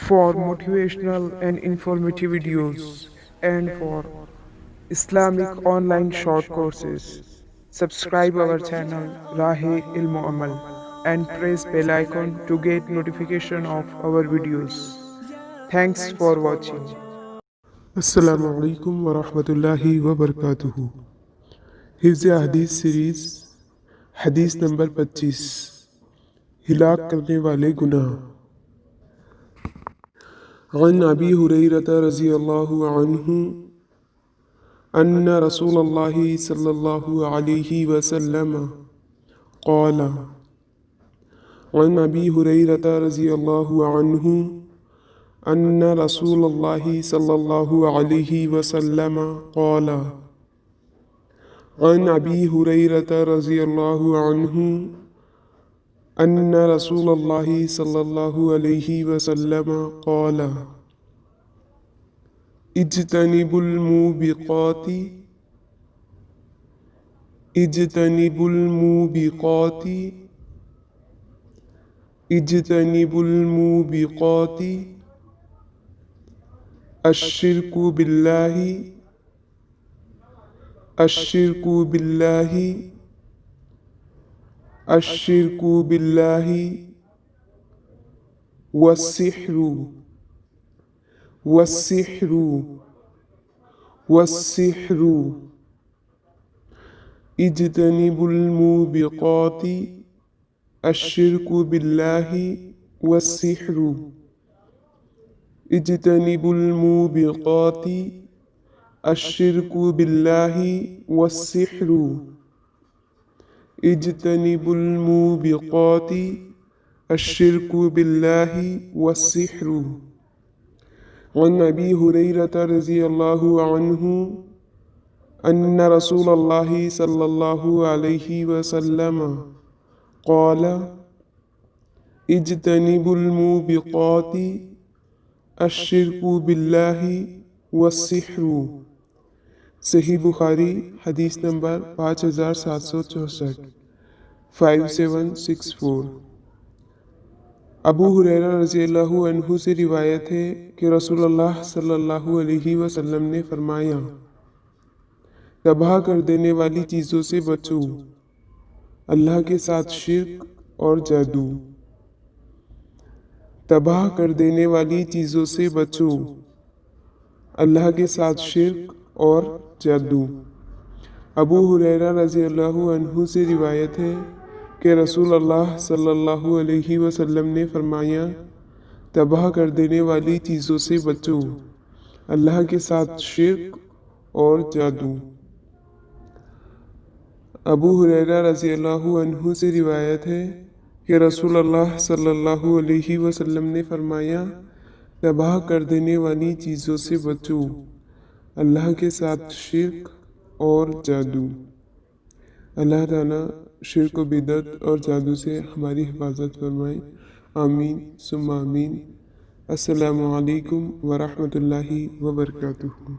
for motivational and informative videos and for Islamic online short courses. Subscribe our channel Rahe Amal and press bell icon to get notification of our videos. Thanks for watching. Assalamu alaikum wa rahmatullahi wa barakatuhu. हिफ्ज हदीस series हदीस number 25 हिलाक करने वाले गुनाह। अन अबी हुरैरत रज़ियल्लाहु अन्हु अन्न रसूलल्लाहि सल्लल्लाहु अलैहि वसल्लम क़ाल। अन अबी हुरैरत रज़ियल्लाहु अन्हु अन्न रसूलल्लाहि सल्लल्लाहु अलैहि वसल्लम क़ाल। अन अबी हुरैरत रज़ियल्लाहु अन्हु अन्न रसूलल्लाहि सल्लल्लाहु अलैहि वसल्लम क़ाल। इज्तनिबुल मुबिक़ाति इज्तनिबुल मुबिक़ाति इज्तनिबुल मुबिक़ाति अश्शिर्कु बिल्लाहि अश्शिर्कु बिल्लाहि अश्शिर्कु बिल्लाहि वस्सिह्रु वस्सिह्रु वस्सिह्रु। इज्तनिबुल मुबिक़ाति अश्शिर्कु बिल्लाहि वस्सिह्रु। इज्तनिबुल मुबिक़ाति अश्शिर्कु बिल्लाहि वस्सिह्रु। इज्तनिबुल मुबिक़ाति अश्शिर्कु बिल्लाहि वस्सिह्रु। अन अबी हुरैरत रज़ियल्लाहु अन्हु अन्न रसूलल्लाहि सल्लल्लाहु अलैहि वसल्लम क़ाल। इज्तनिबुल मुबिक़ाति अश्शिर्कु बिल्लाहि वस्सिह्रु। सही बुखारी हदीस नंबर 5764 5764। अबू हुरैरा रज़ियल्लाहु अन्हु से रिवायत है कि रसूलुल्लाह सल्लल्लाहु अलैहि वसल्लम ने फरमाया, तबाह कर देने वाली चीज़ों से बचो, अल्लाह के साथ शिर्क और जादू। तबाह कर देने वाली चीज़ों से बचो, अल्लाह के साथ शिर्क और जादू। अबू हुरैरा रज़ियल्लाहु अन्हु से रिवायत है कि रसूलुल्लाह सल्लल्लाहु अलैहि वसल्लम ने फरमाया, तबाह कर देने वाली चीज़ों से बचो, अल्लाह के साथ शिर्क और जादू। अबू हुरैरा रज़ियल्लाहु अन्हु से रिवायत है कि रसूलुल्लाह सल्लल्लाहु अलैहि वसल्लम ने फरमाया, तबाह कर देने वाली चीज़ों से बचो, अल्लाह के साथ शिर्क और जादू। अल्लाह ताला शिर्क व बिदअत और जादू से हमारी हिफाजत फरमाए। आमीन सुम्मा आमीन। अस्सलामु अलैकुम व रहमतुल्लाहि व बरकातुहू।